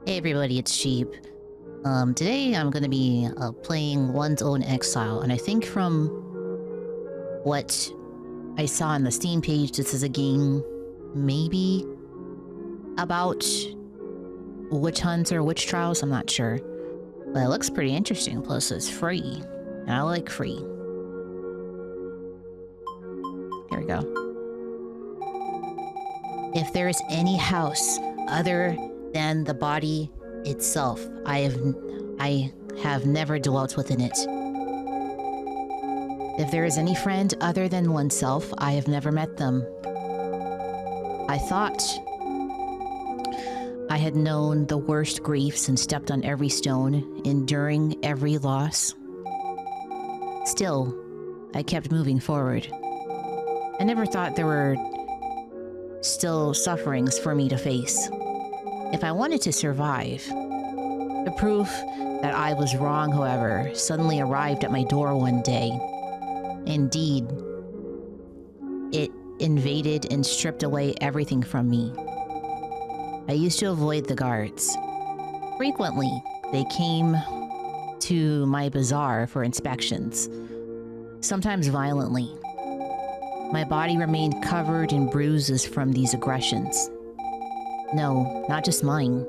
Hey everybody, it's Sheep. Today I'm gonna be playing One's Own Exile, and I think from what I saw on the Steam page, this is a game maybe about witch hunts or witch trials, I'm not sure. But it looks pretty interesting, plus it's free, and I like free. Here we go. If there is any house other than the body itself, I have never dwelt within it. If there is any friend other than oneself, I have never met them. I thought I had known the worst griefs and stepped on every stone, enduring every loss. Still, I kept moving forward. I never thought there were still sufferings for me to face. If I wanted to survive, the proof that I was wrong, however, suddenly arrived at my door one day. Indeed, it invaded and stripped away everything from me. I used to avoid the guards. Frequently, they came to my bazaar for inspections, sometimes violently. My body remained covered in bruises from these aggressions. No, not just mine.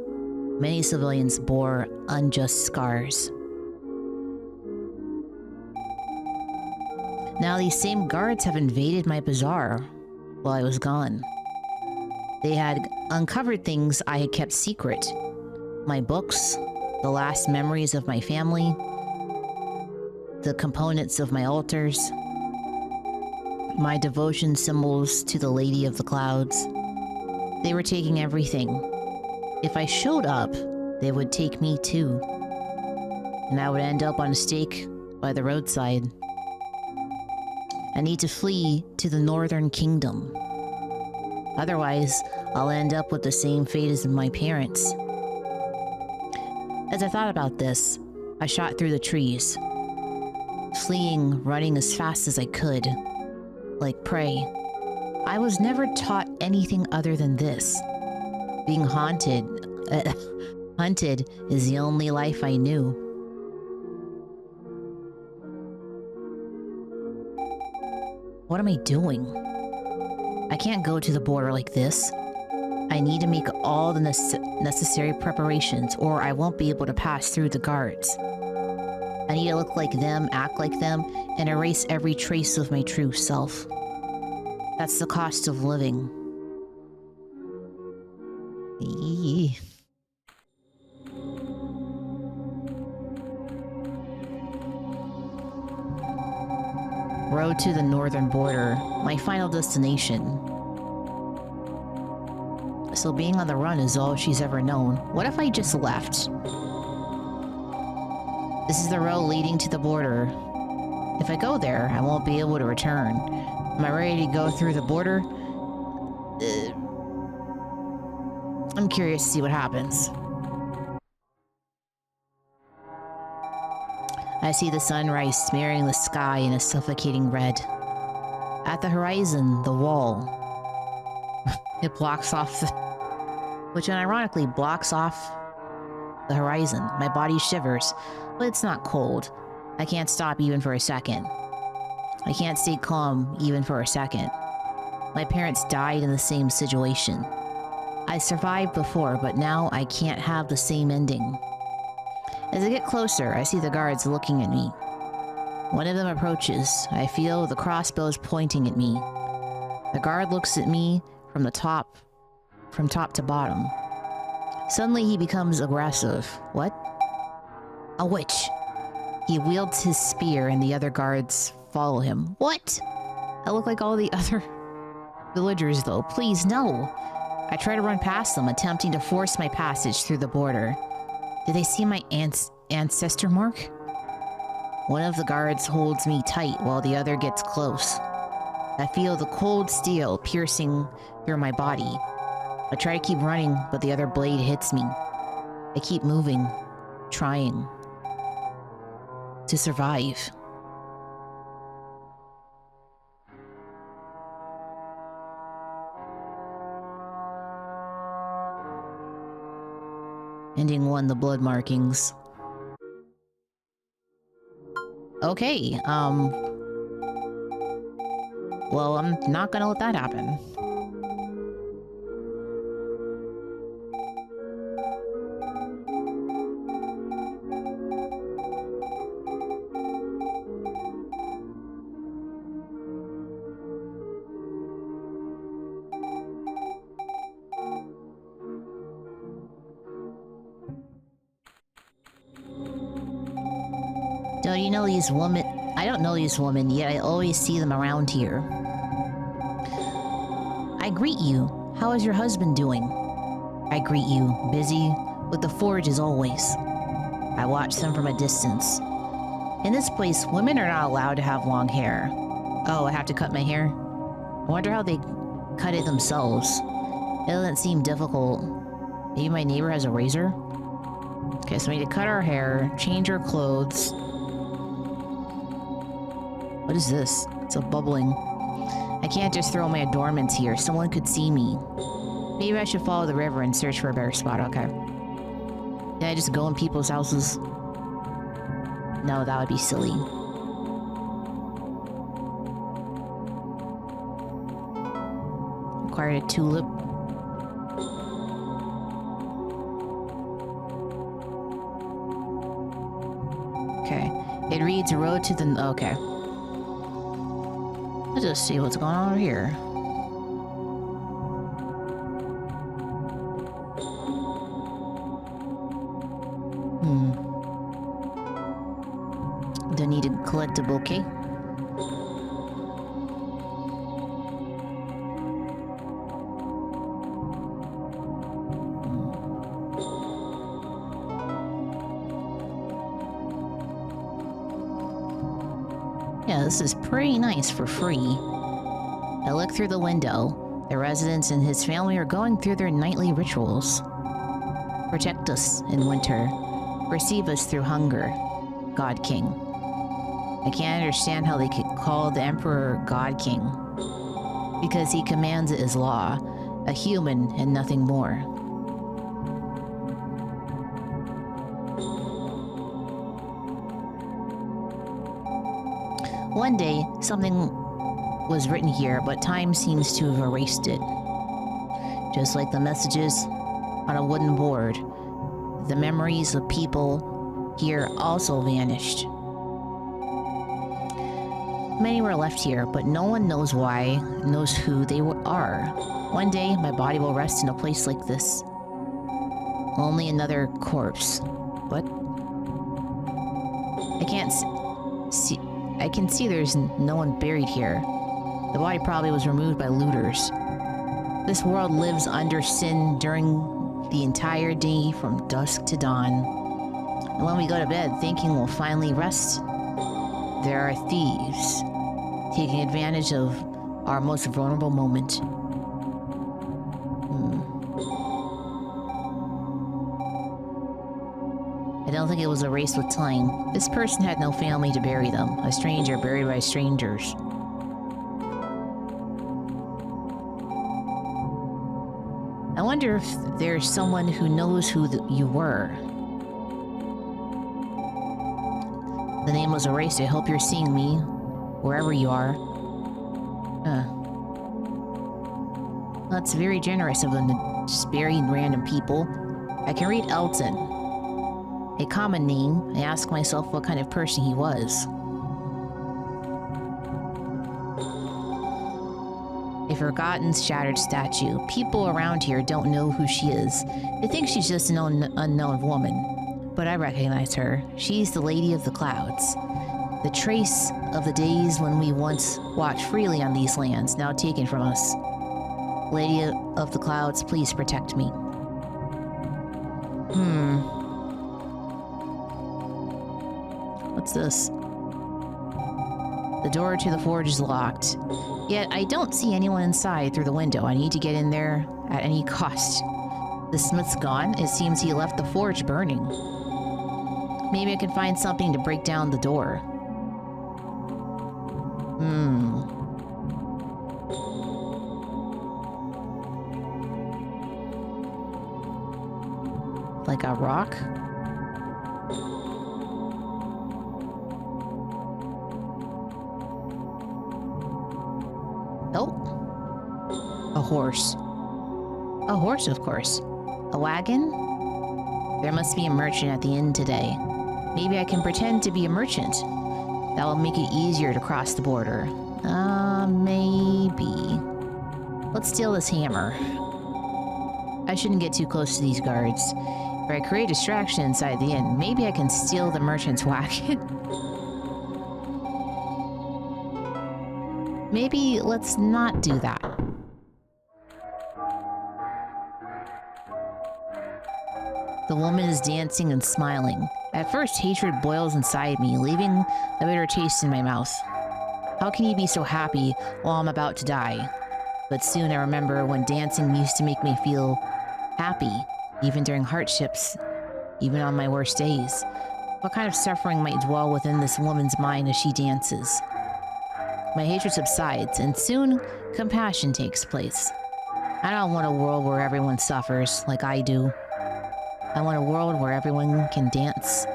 Many civilians bore unjust scars. Now these same guards have invaded my bazaar while I was gone. They had uncovered things I had kept secret. My books, the last memories of my family, the components of my altars, my devotion symbols to the Lady of the Clouds. They were taking everything. If I showed up, they would take me too. And I would end up on a stake by the roadside. I need to flee to the Northern Kingdom. Otherwise, I'll end up with the same fate as my parents. As I thought about this, I shot through the trees, fleeing, running as fast as I could, like prey. I was never taught anything other than this. Being hunted is the only life I knew. What am I doing? I can't go to the border like this. I need to make all the necessary preparations, or I won't be able to pass through the guards. I need to look like them, act like them, and erase every trace of my true self. That's the cost of living. Eee. Road to the northern border, my final destination. So being on the run is all she's ever known. What if I just left? This is the road leading to the border. If I go there, I won't be able to return. Am I ready to go through the border? I'm curious to see what happens. I see the sunrise smearing the sky in a suffocating red. At the horizon, the wall. It blocks off the... which unironically blocks off the horizon. My body shivers, but it's not cold. I can't stop even for a second. I can't stay calm even for a second. My parents died in the same situation. I survived before, but now I can't have the same ending. As I get closer, I see the guards looking at me. One of them approaches. I feel the crossbows pointing at me. The guard looks at me from top to bottom. Suddenly he becomes aggressive. What? A witch. He wields his spear and the other guards follow him. What? I look like all the other villagers though. Please, no. I try to run past them, attempting to force my passage through the border. Do they see my ancestor mark? One of the guards holds me tight while the other gets close. I feel the cold steel piercing through my body. I try to keep running, but the other blade hits me. I keep moving, trying to survive. Ending 1, the blood markings. Okay, well, I'm not gonna let that happen. Don't you know these women? I don't know these women, yet I always see them around here. I greet you. How is your husband doing? I greet you. Busy with the forge as always. I watch them from a distance. In this place, women are not allowed to have long hair. Oh, I have to cut my hair? I wonder how they cut it themselves. It doesn't seem difficult. Maybe my neighbor has a razor? Okay, so we need to cut our hair, change our clothes. What is this? It's a bubbling. I can't just throw my adornments here. Someone could see me. Maybe I should follow the river and search for a better spot. Okay. Can I just go in people's houses? No, that would be silly. Acquired a tulip. Okay. It reads road to the... Okay. Let's just see what's going on over here. Do I need to collect a bouquet? Yeah, this is pretty nice for free. I look through the window. The residents and his family are going through their nightly rituals. Protect us in winter. Receive us through hunger. God King. I can't understand how they could call the Emperor God King. Because he commands it as law. A human and nothing more. One day, something was written here, but time seems to have erased it. Just like the messages on a wooden board, the memories of people here also vanished. Many were left here, but no one knows why, knows who they are. One day, my body will rest in a place like this. Only another corpse. What? I can't see... I can see there's no one buried here. The body probably was removed by looters. This world lives under sin during the entire day from dusk to dawn. And when we go to bed, thinking we'll finally rest, there are thieves taking advantage of our most vulnerable moment. I don't think it was erased with time. This person had no family to bury them. A stranger buried by strangers. I wonder if there's someone who knows who you were. The name was erased. I hope you're seeing me, wherever you are. That's very generous of them to just bury random people. I can read Elton. A common name. I ask myself what kind of person he was. A forgotten, shattered statue. People around here don't know who she is. They think she's just an unknown woman. But I recognize her. She's the Lady of the Clouds. The trace of the days when we once walked freely on these lands, now taken from us. Lady of the Clouds, please protect me. What's this? The door to the forge is locked. Yet I don't see anyone inside through the window. I need to get in there at any cost. The smith's gone. It seems he left the forge burning. Maybe I can find something to break down the door. Like a rock? Oh. A horse. A horse, of course. A wagon? There must be a merchant at the inn today. Maybe I can pretend to be a merchant. That will make it easier to cross the border. Maybe. Let's steal this hammer. I shouldn't get too close to these guards. If I create distraction inside the inn, maybe I can steal the merchant's wagon. Maybe let's not do that. The woman is dancing and smiling. At first, hatred boils inside me, leaving a bitter taste in my mouth. How can you be so happy while I'm about to die? But soon I remember when dancing used to make me feel happy, even during hardships, even on my worst days. What kind of suffering might dwell within this woman's mind as she dances? My hatred subsides, and soon compassion takes place. I don't want a world where everyone suffers like I do. I want a world where everyone can dance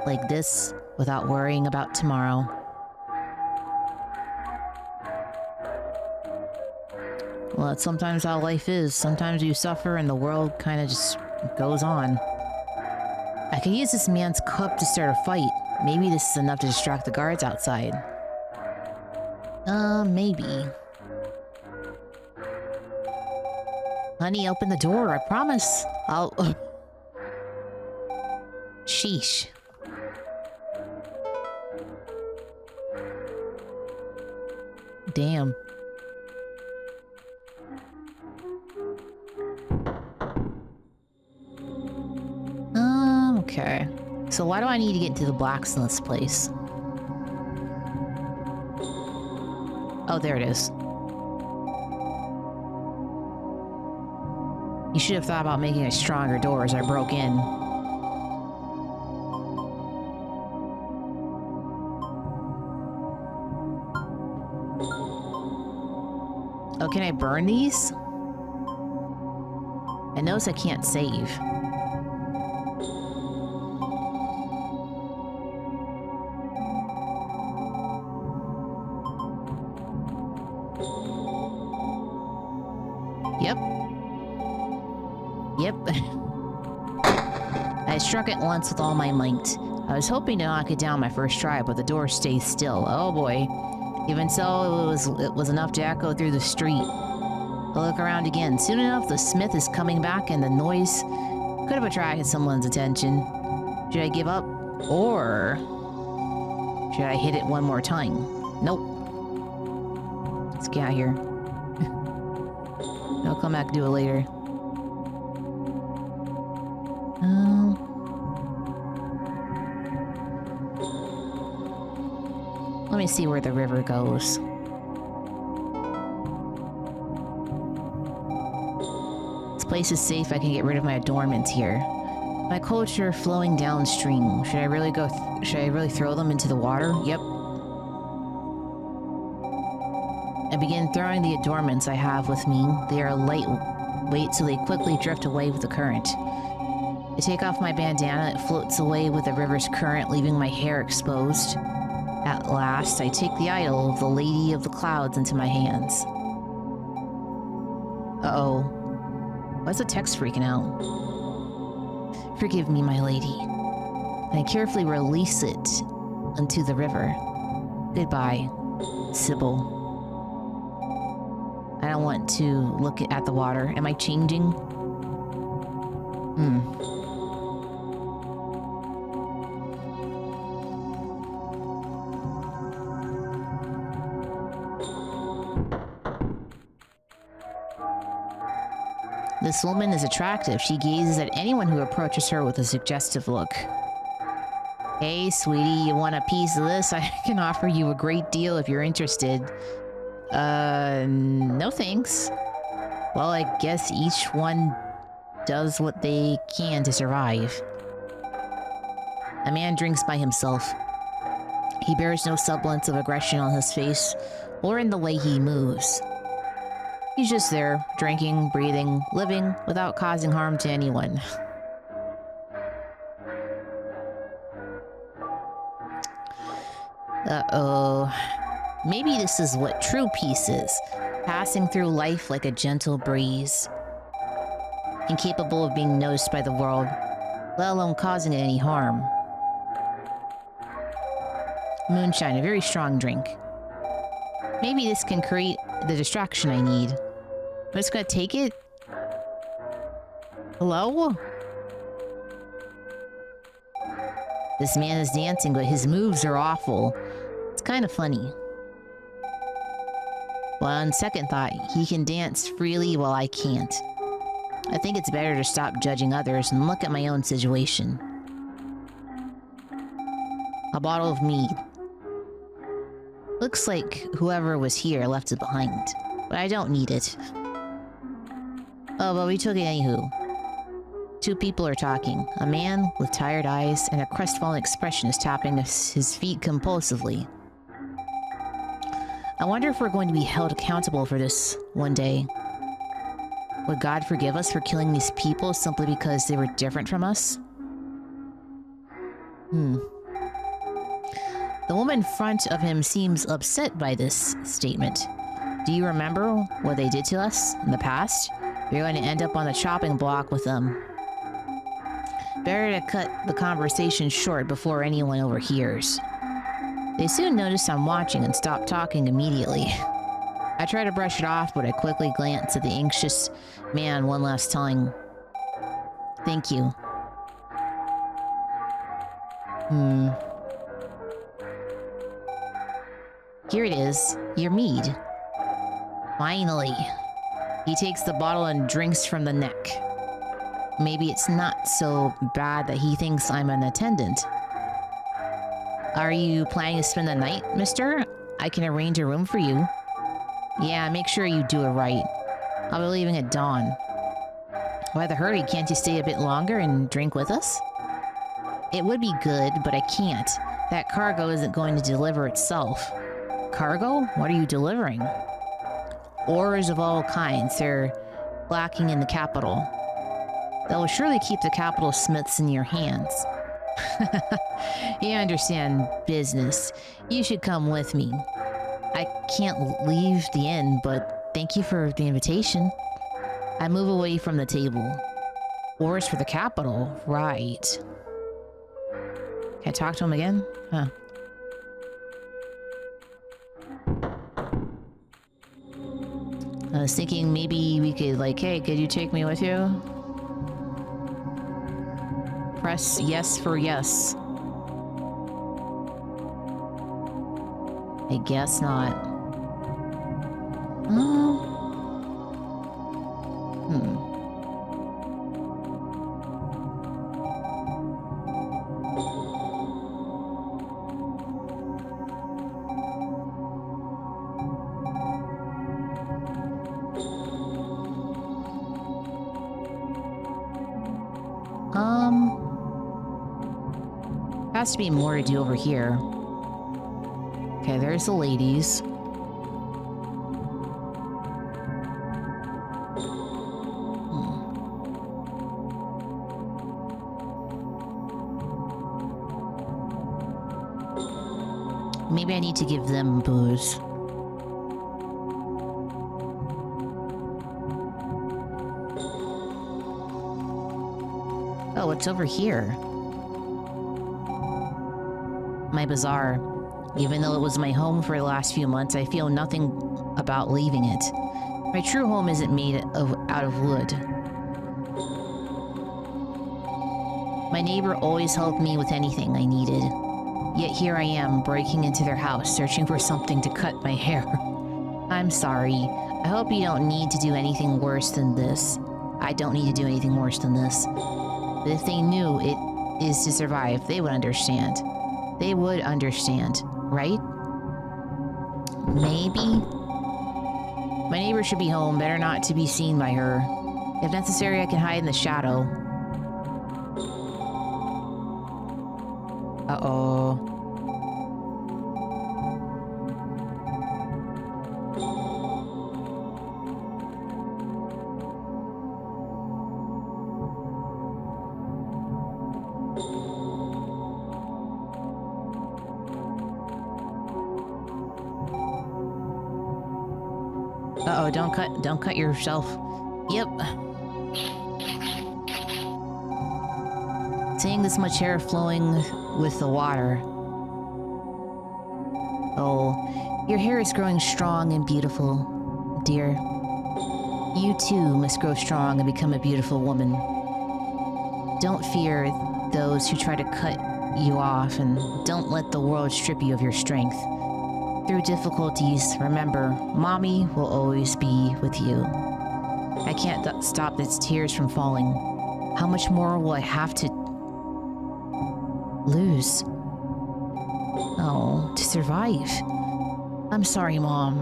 like this without worrying about tomorrow. Well, that's sometimes how life is. Sometimes you suffer and the world kind of just goes on. I could use this man's cup to start a fight. Maybe this is enough to distract the guards outside. Maybe. Honey, open the door, I promise. I'll... Sheesh. Damn. Okay. So why do I need to get to the blacksmith's place? Oh, there it is. You should have thought about making a stronger door as I broke in. Oh, can I burn these? I notice I can't save. Yep. Yep. I struck it once with all my might. I was hoping to knock it down my first try, but the door stays still. Oh boy. Even so, it was enough to echo through the street. I look around again. Soon enough, the smith is coming back, and the noise could have attracted someone's attention. Should I give up? Or should I hit it one more time? Nope. Let's get out of here. I'll come back and do it later. Let me see where the river goes. This place is safe. I can get rid of my adornments here. My culture flowing downstream. Should I really throw them into the water? Yep. I begin throwing the adornments I have with me. They are lightweight, so they quickly drift away with the current. I take off my bandana. It floats away with the river's current, leaving my hair exposed. At last, I take the idol of the Lady of the Clouds into my hands. Uh-oh. Why's the text freaking out? Forgive me, my lady. I carefully release it into the river. Goodbye, Sybil. I don't want to look at the water. Am I changing? This woman is attractive. She gazes at anyone who approaches her with a suggestive look. Hey, sweetie, you want a piece of this? I can offer you a great deal if you're interested. No thanks. Well, I guess each one does what they can to survive. A man drinks by himself. He bears no semblance of aggression on his face or in the way he moves. He's just there, drinking, breathing, living without causing harm to anyone. Uh-oh. Maybe this is what true peace is. Passing through life like a gentle breeze. Incapable of being noticed by the world, let alone causing it any harm. Moonshine, a very strong drink. Maybe this can create the distraction I need. I'm just gonna take it. Hello? This man is dancing, but his moves are awful. It's kind of funny. But on second thought, he can dance freely while I can't. I think it's better to stop judging others and look at my own situation. A bottle of mead. Looks like whoever was here left it behind, but I don't need it. Oh, but we took it anywho. Two people are talking. A man with tired eyes and a crestfallen expression is tapping his feet compulsively. I wonder if we're going to be held accountable for this one day. Would God forgive us for killing these people simply because they were different from us? The woman in front of him seems upset by this statement. Do you remember what they did to us in the past? You're going to end up on the chopping block with them. Better to cut the conversation short before anyone overhears. They soon notice I'm watching and stop talking immediately. I try to brush it off, but I quickly glance at the anxious man one last time. Thank you. Here it is, your mead. Finally. He takes the bottle and drinks from the neck. Maybe it's not so bad that he thinks I'm an attendant. Are you planning to spend the night, mister? I can arrange a room for you. Yeah, make sure you do it right. I'll be leaving at dawn. Why the hurry? Can't you stay a bit longer and drink with us? It would be good, but I can't. That cargo isn't going to deliver itself. Cargo? What are you delivering? Ores of all kinds. They're lacking in the capital. That will surely keep the capital smiths in your hands. You understand business. You should come with me. I can't leave the inn, but thank you for the invitation. I move away from the table. Ores for the capital? Right. Can I talk to him again? Huh. I was thinking maybe we could, like, hey, could you take me with you? Press yes for yes. I guess not. Has to be more to do over here. Okay, there's the ladies. Maybe I need to give them booze. Oh, what's over here? My bazaar. Even though it was my home for the last few months, I feel nothing about leaving it. My true home isn't made out of wood. My neighbor always helped me with anything I needed. Yet here I am, breaking into their house, searching for something to cut my hair. I'm sorry. I hope you don't need to do anything worse than this. I don't need to do anything worse than this. But if they knew it is to survive, they would understand. They would understand, right? Maybe? My neighbor should be home, better not to be seen by her. If necessary, I can hide in the shadow. Uh-oh. Uh-oh, don't cut yourself. Yep. Seeing this much hair flowing with the water. Oh, your hair is growing strong and beautiful, dear. You too must grow strong and become a beautiful woman. Don't fear those who try to cut you off, and don't let the world strip you of your strength. Through difficulties, remember, Mommy will always be with you. I can't stop its tears from falling. How much more will I have to lose? Oh, to survive. I'm sorry, Mom.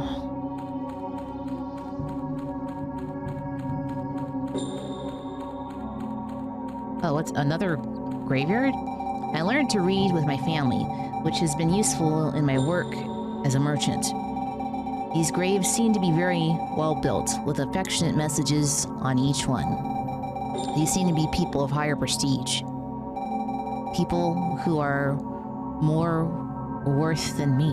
Oh, what's another graveyard? I learned to read with my family, which has been useful in my work as a merchant. These graves seem to be very well built, with affectionate messages on each one. These seem to be people of higher prestige. People who are more worth than me.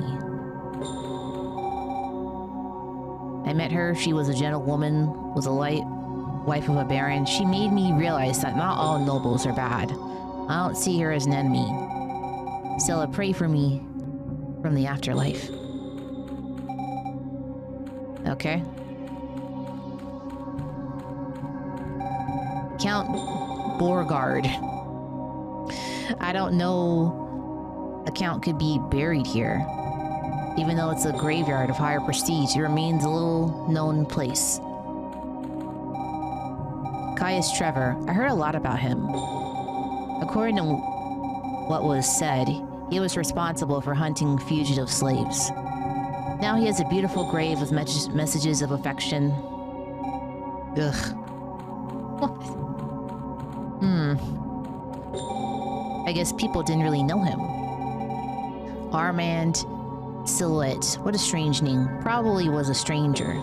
I met her. She was a gentlewoman, was a wife of a baron. She made me realize that not all nobles are bad. I don't see her as an enemy. Stella, pray for me from the afterlife. Okay. Count Beauregard. I don't know a count could be buried here. Even though it's a graveyard of higher prestige, it remains a little known place. Caius Trevor. I heard a lot about him. According to what was said, he was responsible for hunting fugitive slaves. Now he has a beautiful grave with messages of affection. Ugh. What? I guess people didn't really know him. Armand Silhouette. What a strange name. Probably was a stranger.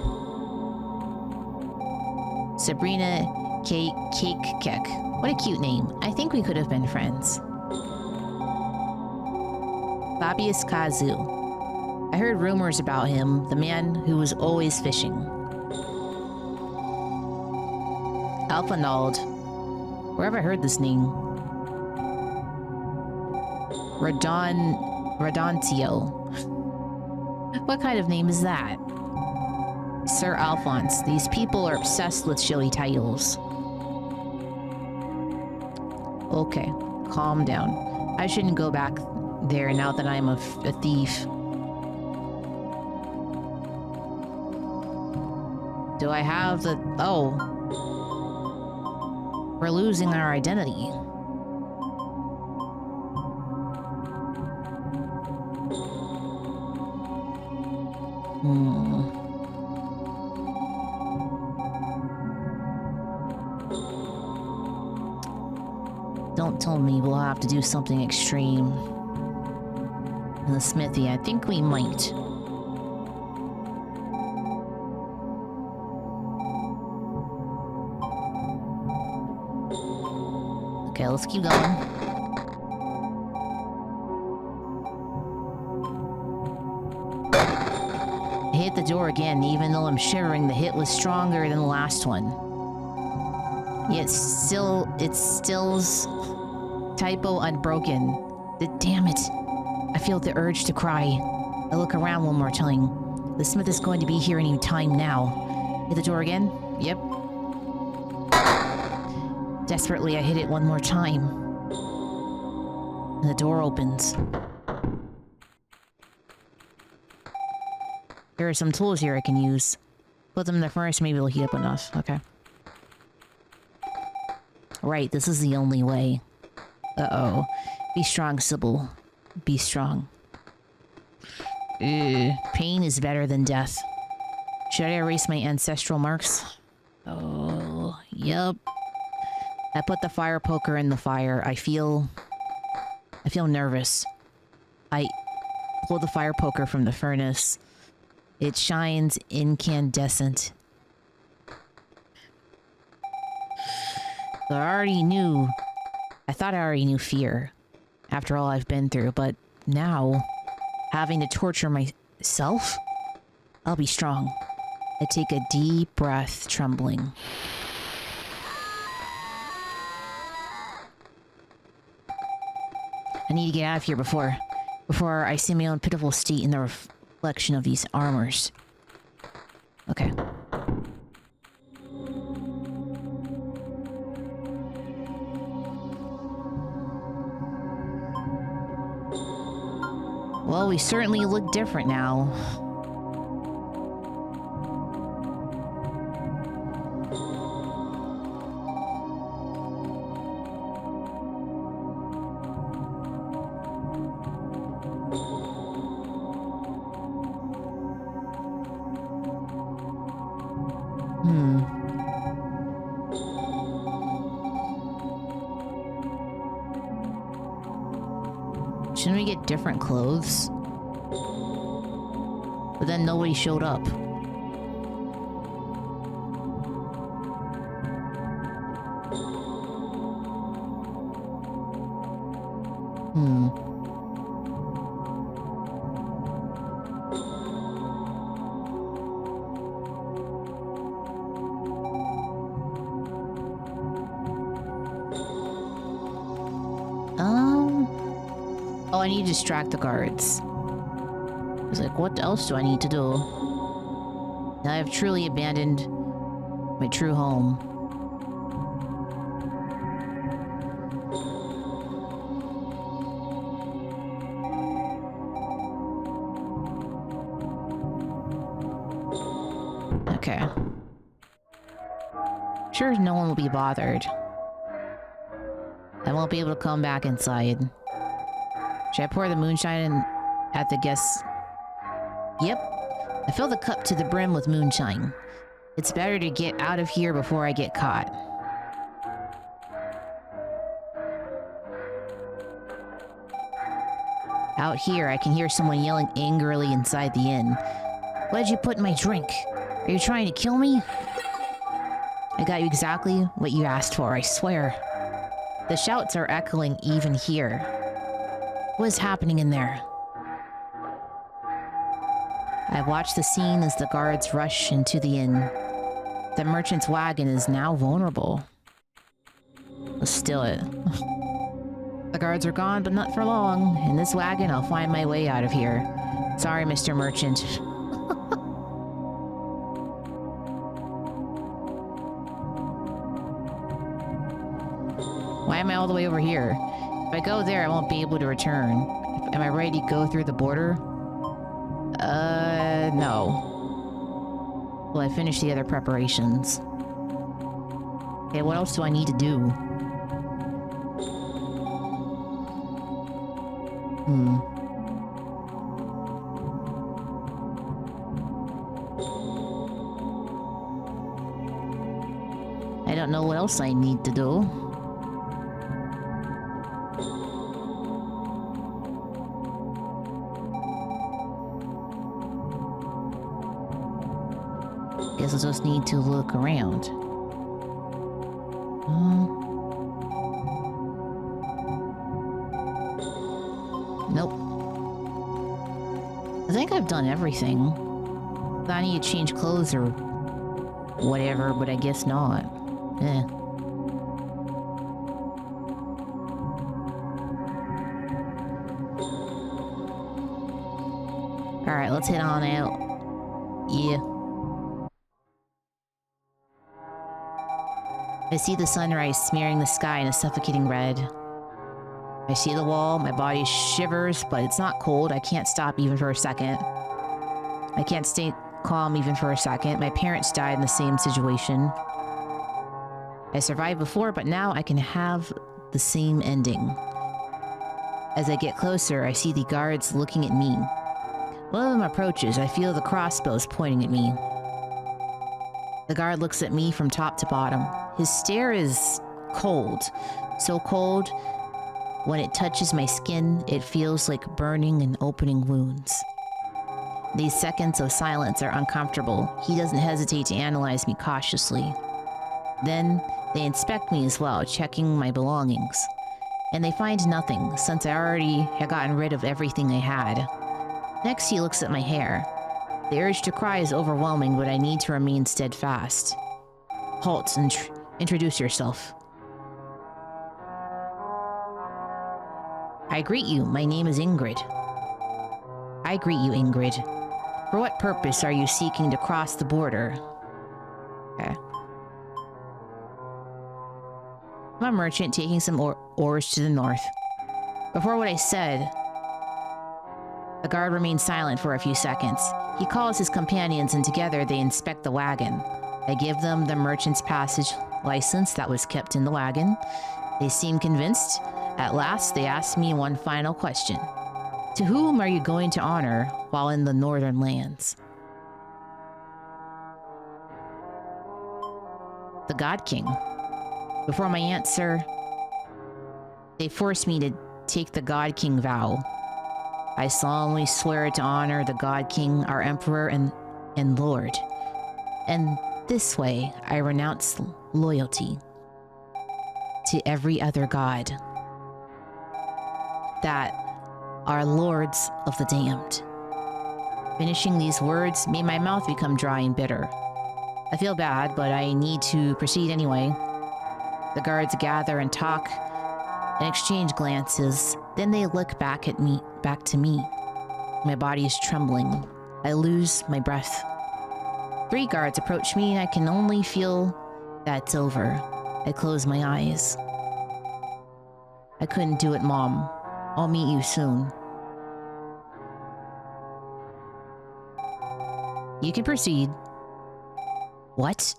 Sabrina Cake Keck. What a cute name. I think we could have been friends. Fabius Kazu. I heard rumors about him, the man who was always fishing. Alphonald. Where have I heard this name? Radoncio. What kind of name is that? Sir Alphonse. These people are obsessed with showy titles. Okay, calm down. I shouldn't go back there now that I'm a thief. Do I have the... Oh. We're losing our identity. Don't tell me we'll have to do something extreme. In the smithy, I think we might. Okay, let's keep going. I hit the door again, even though I'm shivering. The hit was stronger than the last one. Yet still, it's still's typo unbroken. Damn it. I feel the urge to cry. I look around one more time. The smith is going to be here any time now. Hit the door again? Yep. Desperately, I hit it one more time. And the door opens. There are some tools here I can use. Put them in the furnace, maybe it'll heat up enough. Okay. Right, this is the only way. Uh-oh. Be strong, Sybil. Be strong. Pain is better than death. Should I erase my ancestral marks? Oh, yep. I put the fire poker in the fire. I feel nervous. I pull the fire poker from the furnace. It shines incandescent. So I thought I already knew fear after all I've been through, but now, having to torture myself, I'll be strong. I take a deep breath, trembling. I need to get out of here before I see my own pitiful state in the reflection of these armors. Okay. Well, we certainly look different now. Shouldn't we get different clothes? But then nobody showed up. Oh, I need to distract the guards. I was like, what else do I need to do? Now I have truly abandoned my true home. Okay. Sure, no one will be bothered. I won't be able to come back inside. Should I pour the moonshine in at the guests? Yep. I fill the cup to the brim with moonshine. It's better to get out of here before I get caught. Out here, I can hear someone yelling angrily inside the inn. What did you put in my drink? Are you trying to kill me? I got you exactly what you asked for, I swear. The shouts are echoing even here. What is happening in there? I watch the scene as the guards rush into the inn. The merchant's wagon is now vulnerable. Let's steal it. The guards are gone, but not for long. In this wagon, I'll find my way out of here. Sorry, Mr. Merchant. Why am I all the way over here? If I go there, I won't be able to return. Am I ready to go through the border? No. Well, I finished the other preparations. Okay, what else do I need to do? I don't know what else I need to do. Guess I just need to look around. Nope. I think I've done everything. I need to change clothes or whatever, but I guess not. Alright, let's head on out. Yeah. I see the sunrise smearing the sky in a suffocating red. I see the wall, my body shivers, but it's not cold. I can't stop even for a second. I can't stay calm even for a second. My parents died in the same situation. I survived before, but now I can have the same ending. As I get closer, I see the guards looking at me. One of them approaches. I feel the crossbows pointing at me. The guard looks at me from top to bottom. His stare is cold. So cold, when it touches my skin, it feels like burning and opening wounds. These seconds of silence are uncomfortable. He doesn't hesitate to analyze me cautiously. Then, they inspect me as well, checking my belongings. And they find nothing, since I already had gotten rid of everything I had. Next, he looks at my hair. The urge to cry is overwhelming, but I need to remain steadfast. Halt and introduce yourself. I greet you. My name is Ingrid. I greet you, Ingrid. For what purpose are you seeking to cross the border? Okay. I'm a merchant taking some ores to the north. Before what I said, the guard remains silent for a few seconds. He calls his companions and together they inspect the wagon. I give them the merchant's passage license that was kept in the wagon. They seem convinced. At last, they ask me one final question. To whom are you going to honor while in the northern lands? The God King. Before my answer, they force me to take the God King vow. I solemnly swear to honor the God King, our Emperor and Lord. And this way, I renounce loyalty to every other god that are lords of the damned. Finishing these words made my mouth become dry and bitter. I feel bad, but I need to proceed anyway. The guards gather and talk and exchange glances. Then they look back to me. My body is trembling. I lose my breath. 3 guards approach me and I can only feel that it's over. I close my eyes. I couldn't do it, Mom. I'll meet you soon. You can proceed. What?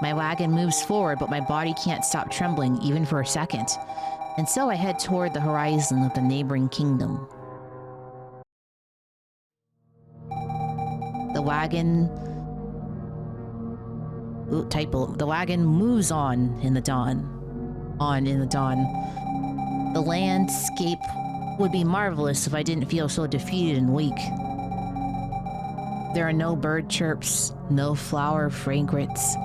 My wagon moves forward, but my body can't stop trembling even for a second. And so I head toward the horizon of the neighboring kingdom. The wagon... Ooh, typo. The wagon moves on in the dawn. The landscape would be marvelous if I didn't feel so defeated and weak. There are no bird chirps, no flower fragrance.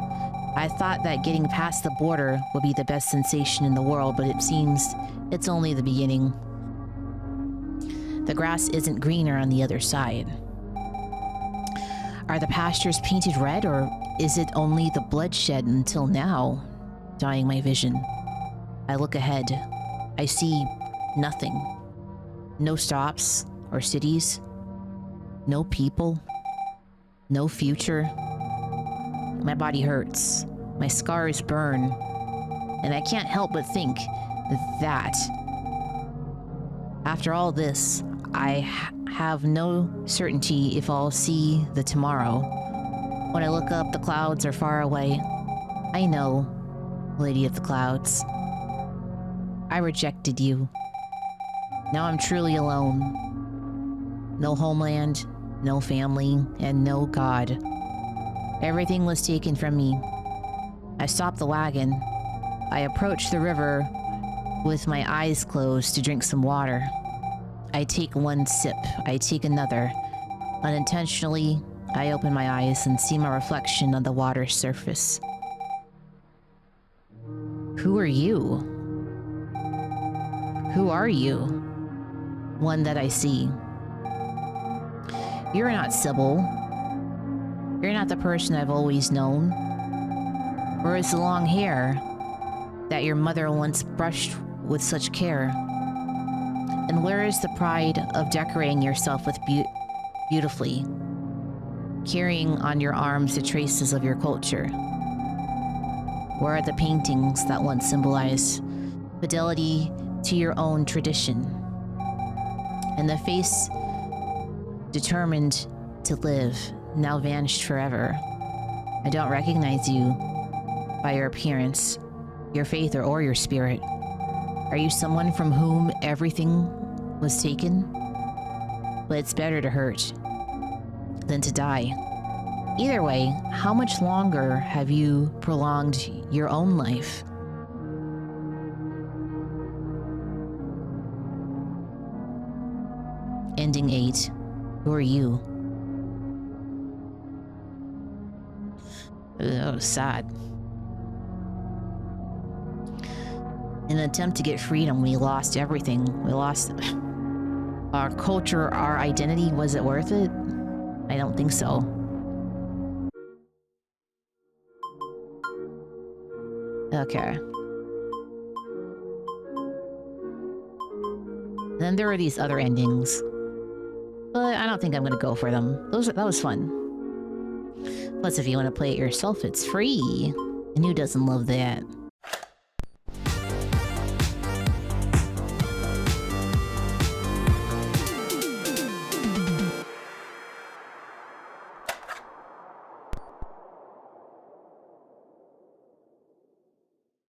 I thought that getting past the border would be the best sensation in the world, but it seems it's only the beginning. The grass isn't greener on the other side. Are the pastures painted red, or is it only the bloodshed until now dyeing my vision? I look ahead. I see nothing. No stops or cities. No people. No future. My body hurts. My scars burn. And I can't help but think that after all this, I have no certainty if I'll see the tomorrow. When I look up, the clouds are far away. I know, Lady of the Clouds. I rejected you. Now I'm truly alone. No homeland, no family, and no God. Everything was taken from me. I stopped the wagon. I approached the river with my eyes closed to drink some water. I take one sip. I take another. Unintentionally, I open my eyes and see my reflection on the water's surface. Who are you? Who are you? One that I see. You're not Sybil. You're not the person I've always known. Or is the long hair that your mother once brushed with such care? And where is the pride of decorating yourself with beautifully, carrying on your arms the traces of your culture? Where are the paintings that once symbolized fidelity to your own tradition? And the face determined to live, now vanished forever. I don't recognize you by your appearance, your faith, or your spirit. Are you someone from whom everything was taken? But it's better to hurt than to die. Either way, how much longer have you prolonged your own life? Ending 8. Who are you? That was sad. In an attempt to get freedom, we lost everything. We lost our culture, our identity. Was it worth it? I don't think so. Okay. Then there are these other endings. But I don't think I'm gonna go for them. That was fun. Plus, if you want to play it yourself, it's free. And who doesn't love that?